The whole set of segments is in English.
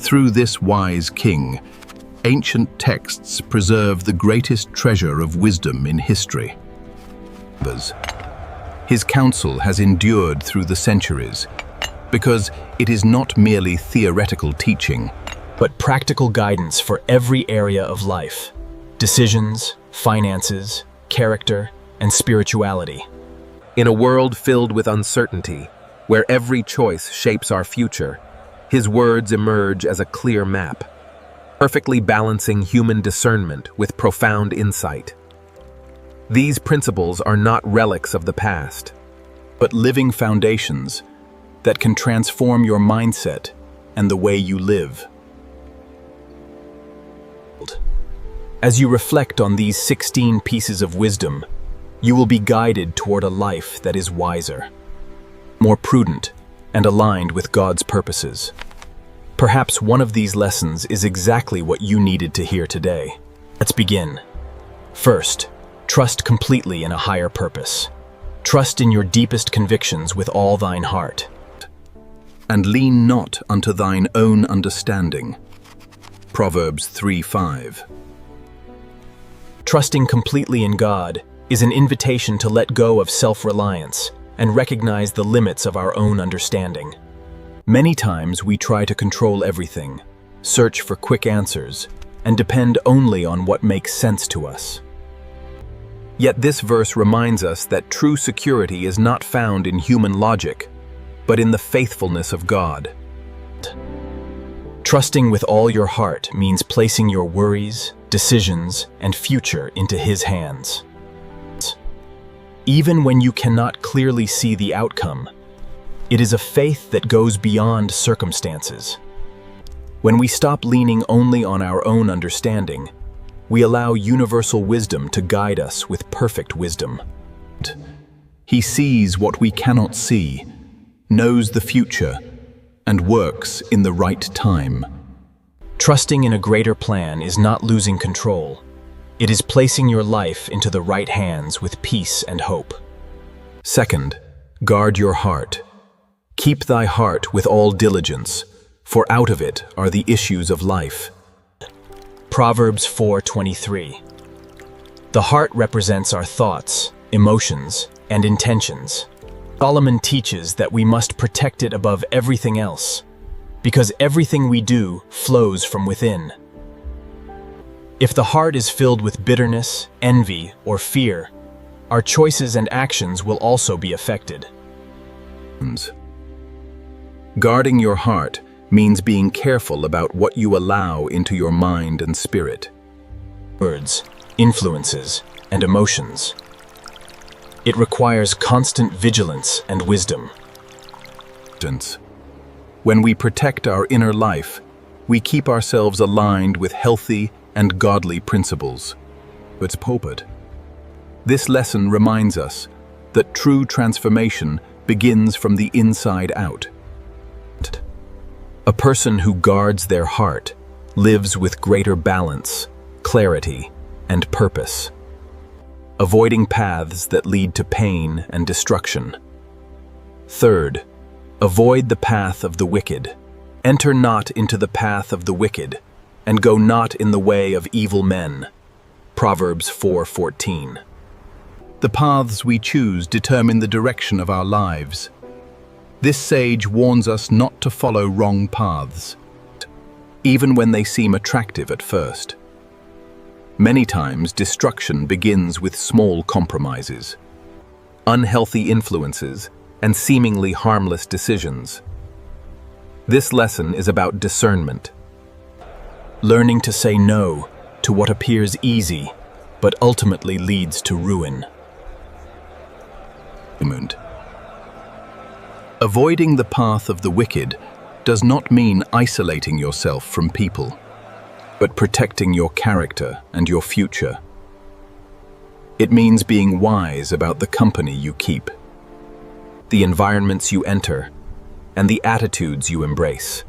Through this wise king, ancient texts preserve the greatest treasure of wisdom in history. His counsel has endured through the centuries because it is not merely theoretical teaching, but practical guidance for every area of life: decisions, finances, character, and spirituality. In a world filled with uncertainty, where every choice shapes our future, his words emerge as a clear map, perfectly balancing human discernment with profound insight. These principles are not relics of the past, but living foundations that can transform your mindset and the way you live. As you reflect on these 16 pieces of wisdom, you will be guided toward a life that is wiser, more prudent, and aligned with God's purposes. Perhaps one of these lessons is exactly what you needed to hear today. Let's begin. First, trust completely in a higher purpose. Trust in your deepest convictions with all thine heart. And lean not unto thine own understanding. Proverbs 3:5. Trusting completely in God is an invitation to let go of self-reliance and recognize the limits of our own understanding. Many times we try to control everything, search for quick answers, and depend only on what makes sense to us. Yet this verse reminds us that true security is not found in human logic, but in the faithfulness of God. Trusting with all your heart means placing your worries, decisions, and future into His hands. Even when you cannot clearly see the outcome, it is a faith that goes beyond circumstances. When we stop leaning only on our own understanding, we allow universal wisdom to guide us with perfect wisdom. He sees what we cannot see, knows the future, and works in the right time. Trusting in a greater plan is not losing control. It is placing your life into the right hands with peace and hope. Second, guard your heart. Keep thy heart with all diligence, for out of it are the issues of life. Proverbs 4:23. The heart represents our thoughts, emotions, and intentions. Solomon teaches that we must protect it above everything else, because everything we do flows from within. If the heart is filled with bitterness, envy, or fear, our choices and actions will also be affected. Guarding your heart means being careful about what you allow into your mind and spirit. Words, influences, and emotions. It requires constant vigilance and wisdom. When we protect our inner life, we keep ourselves aligned with healthy and godly principles. It's pulpit. This lesson reminds us that true transformation begins from the inside out. A person who guards their heart lives with greater balance, clarity, and purpose, avoiding paths that lead to pain and destruction. Third, avoid the path of the wicked. Enter not into the path of the wicked, and go not in the way of evil men. Proverbs 4:14. The paths we choose determine the direction of our lives. This sage warns us not to follow wrong paths, even when they seem attractive at first. Many times, destruction begins with small compromises, unhealthy influences, and seemingly harmless decisions. This lesson is about discernment, learning to say no to what appears easy, but ultimately leads to ruin. Avoiding the path of the wicked does not mean isolating yourself from people, but protecting your character and your future. It means being wise about the company you keep, the environments you enter, and the attitudes you embrace.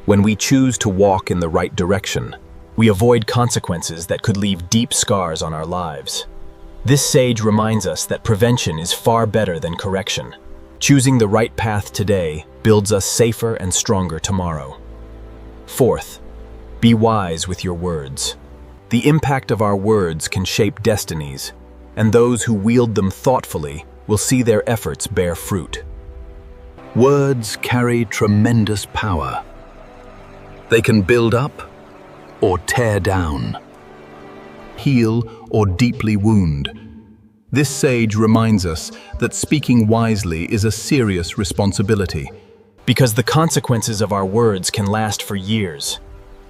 When we choose to walk in the right direction, we avoid consequences that could leave deep scars on our lives. This sage reminds us that prevention is far better than correction. Choosing the right path today builds us safer and stronger tomorrow. Fourth, be wise with your words. The impact of our words can shape destinies, and those who wield them thoughtfully will see their efforts bear fruit. Words carry tremendous power. They can build up or tear down, heal or deeply wound. This sage reminds us that speaking wisely is a serious responsibility. Because the consequences of our words can last for years.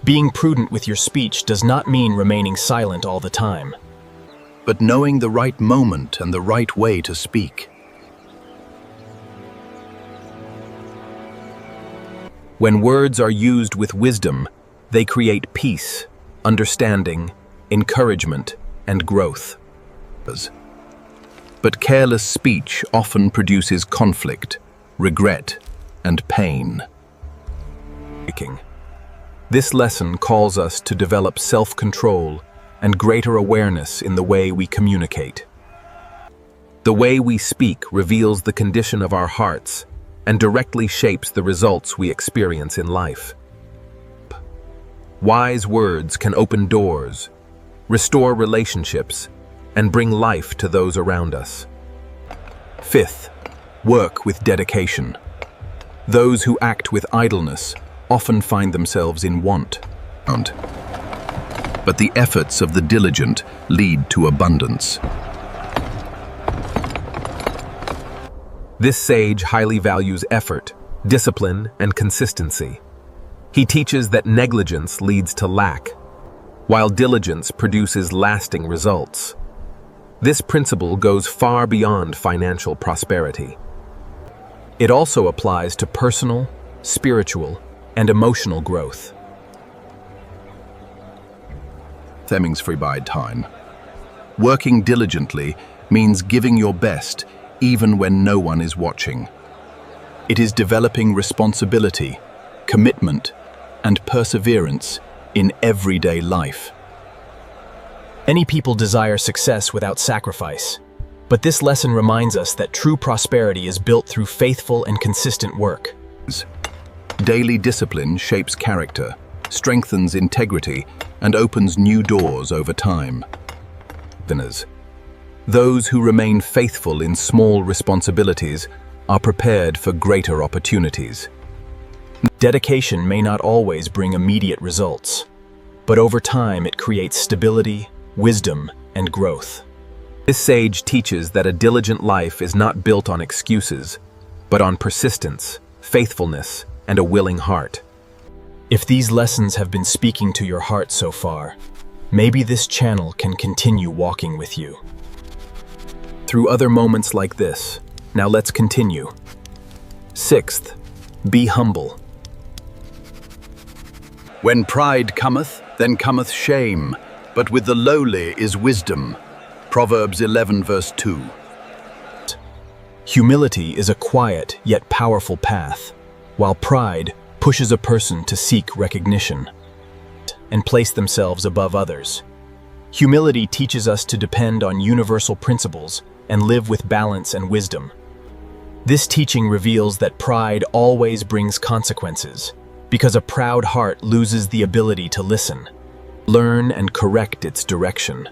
Being prudent with your speech does not mean remaining silent all the time, but knowing the right moment and the right way to speak. When words are used with wisdom, they create peace, understanding, encouragement, and growth. But careless speech often produces conflict, regret, and pain. This lesson calls us to develop self-control and greater awareness in the way we communicate. The way we speak reveals the condition of our hearts and directly shapes the results we experience in life. Wise words can open doors, restore relationships, and bring life to those around us. Fifth, work with dedication. Those who act with idleness often find themselves in want. But the efforts of the diligent lead to abundance. This sage highly values effort, discipline, and consistency. He teaches that negligence leads to lack, while diligence produces lasting results. This principle goes far beyond financial prosperity. It also applies to personal, spiritual, and emotional growth. Time. Working diligently means giving your best even when no one is watching. It is developing responsibility, commitment, and perseverance in everyday life. Many people desire success without sacrifice, but this lesson reminds us that true prosperity is built through faithful and consistent work. Daily discipline shapes character, strengthens integrity, and opens new doors over time. Those who remain faithful in small responsibilities are prepared for greater opportunities. Dedication may not always bring immediate results, but over time it creates stability, wisdom, and growth. This sage teaches that a diligent life is not built on excuses, but on persistence, faithfulness, and a willing heart. If these lessons have been speaking to your heart so far, maybe this channel can continue walking with you through other moments like this. Now let's continue. Sixth, be humble. When pride cometh, then cometh shame, but with the lowly is wisdom. Proverbs 11 verse 2. Humility is a quiet yet powerful path, while pride pushes a person to seek recognition and place themselves above others. Humility teaches us to depend on universal principles and live with balance and wisdom. This teaching reveals that pride always brings consequences, because a proud heart loses the ability to listen, learn, and correct its direction.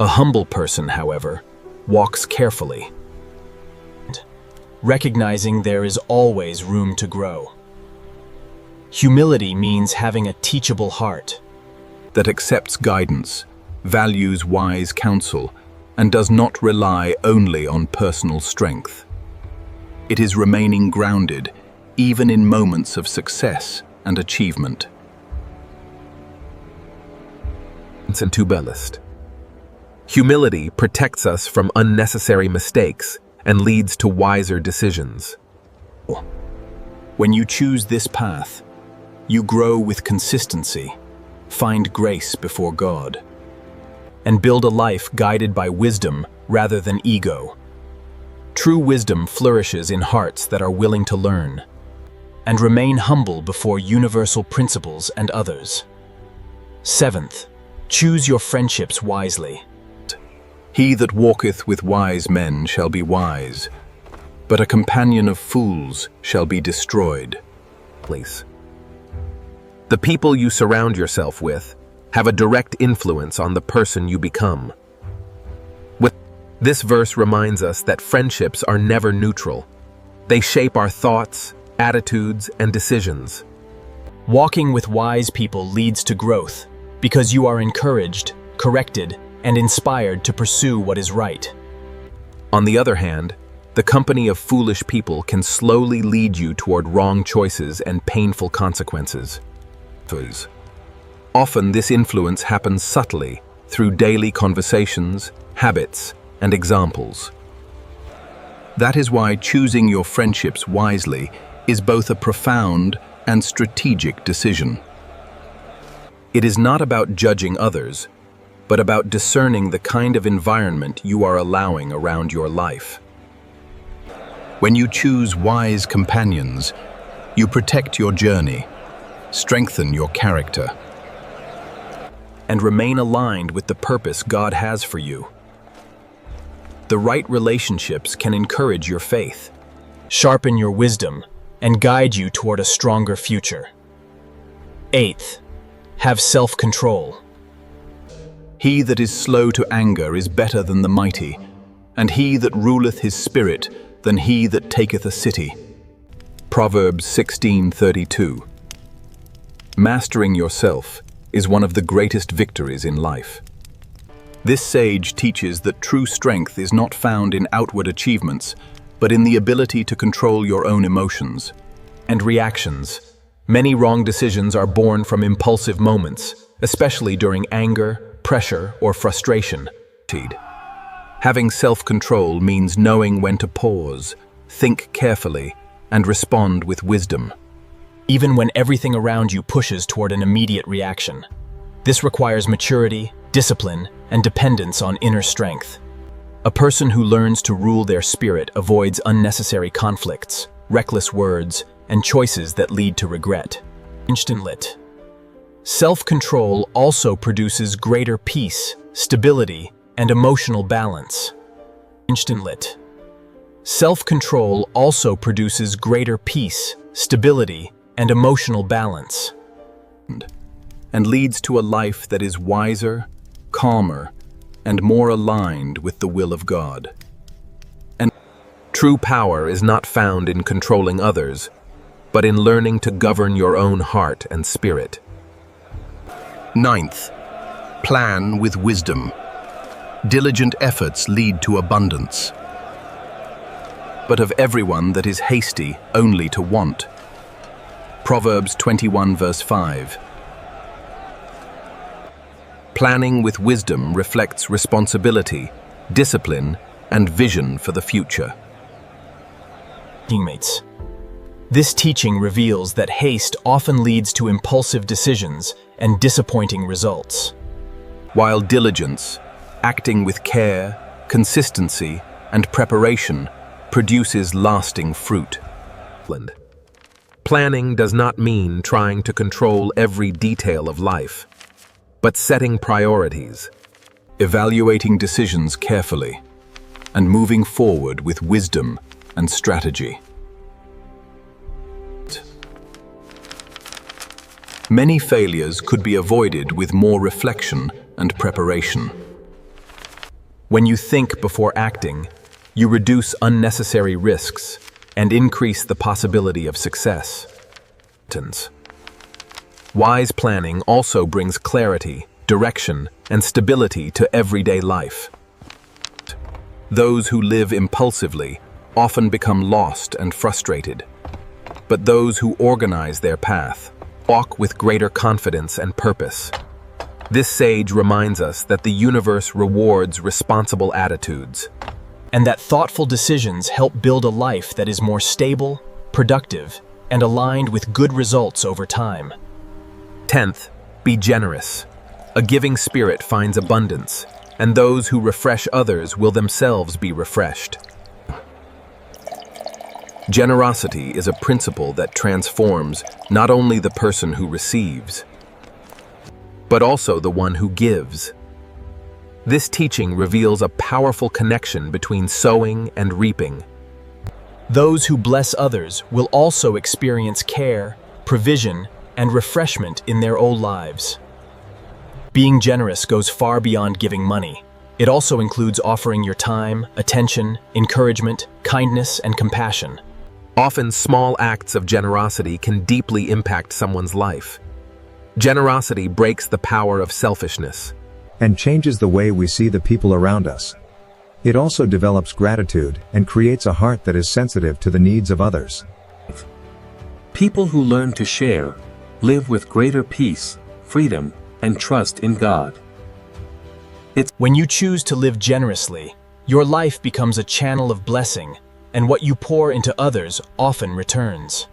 A humble person, however, walks carefully, recognizing there is always room to grow. Humility means having a teachable heart that accepts guidance, values wise counsel, and does not rely only on personal strength. It is remaining grounded, even in moments of success and achievement. Humility protects us from unnecessary mistakes and leads to wiser decisions. When you choose this path, you grow with consistency, find grace before God, and build a life guided by wisdom rather than ego. True wisdom flourishes in hearts that are willing to learn and remain humble before universal principles and others. Seventh, choose your friendships wisely. He that walketh with wise men shall be wise, but a companion of fools shall be destroyed. The people you surround yourself with have a direct influence on the person you become. This verse reminds us that friendships are never neutral. They shape our thoughts, attitudes, and decisions. Walking with wise people leads to growth because you are encouraged, corrected, and inspired to pursue what is right. On the other hand, the company of foolish people can slowly lead you toward wrong choices and painful consequences. Often this influence happens subtly through daily conversations, habits, and examples. That is why choosing your friendships wisely is both a profound and strategic decision. It is not about judging others, but about discerning the kind of environment you are allowing around your life. When you choose wise companions, you protect your journey, strengthen your character, and remain aligned with the purpose God has for you. The right relationships can encourage your faith, sharpen your wisdom, and guide you toward a stronger future. 8th, have self-control. He that is slow to anger is better than the mighty, and he that ruleth his spirit than he that taketh a city. Proverbs 16:32. Mastering yourself is one of the greatest victories in life. This sage teaches that true strength is not found in outward achievements, but in the ability to control your own emotions and reactions. Many wrong decisions are born from impulsive moments, especially during anger, pressure, or frustration. Having self-control means knowing when to pause, think carefully, and respond with wisdom, even when everything around you pushes toward an immediate reaction. This requires maturity, discipline, and dependence on inner strength. A person who learns to rule their spirit avoids unnecessary conflicts, reckless words, and choices that lead to regret. Instant. Self-control also produces greater peace, stability, and emotional balance. Instant. Self-control also produces greater peace, stability, and emotional balance, and leads to a life that is wiser, calmer, and more aligned with the will of God. And true power is not found in controlling others, but in learning to govern your own heart and spirit. 9th, plan with wisdom. Diligent efforts lead to abundance, but of everyone that is hasty only to want. Proverbs 21 verse 5. Planning with wisdom reflects responsibility, discipline, and vision for the future. Teammates. This teaching reveals that haste often leads to impulsive decisions and disappointing results, while diligence, acting with care, consistency, and preparation, produces lasting fruit. Planning does not mean trying to control every detail of life, but setting priorities, evaluating decisions carefully, and moving forward with wisdom and strategy. Many failures could be avoided with more reflection and preparation. When you think before acting, you reduce unnecessary risks and increase the possibility of success. Wise planning also brings clarity, direction, and stability to everyday life. Those who live impulsively often become lost and frustrated, but those who organize their path walk with greater confidence and purpose. This sage reminds us that the universe rewards responsible attitudes, and that thoughtful decisions help build a life that is more stable, productive, and aligned with good results over time. 10th, be generous. A giving spirit finds abundance, and those who refresh others will themselves be refreshed. Generosity is a principle that transforms not only the person who receives, but also the one who gives. This teaching reveals a powerful connection between sowing and reaping. Those who bless others will also experience care, provision, and refreshment in their own lives. Being generous goes far beyond giving money. It also includes offering your time, attention, encouragement, kindness, and compassion. Often small acts of generosity can deeply impact someone's life. Generosity breaks the power of selfishness and changes the way we see the people around us. It also develops gratitude and creates a heart that is sensitive to the needs of others. People who learn to share live with greater peace, freedom, and trust in God. When you choose to live generously, your life becomes a channel of blessing, and what you pour into others often returns.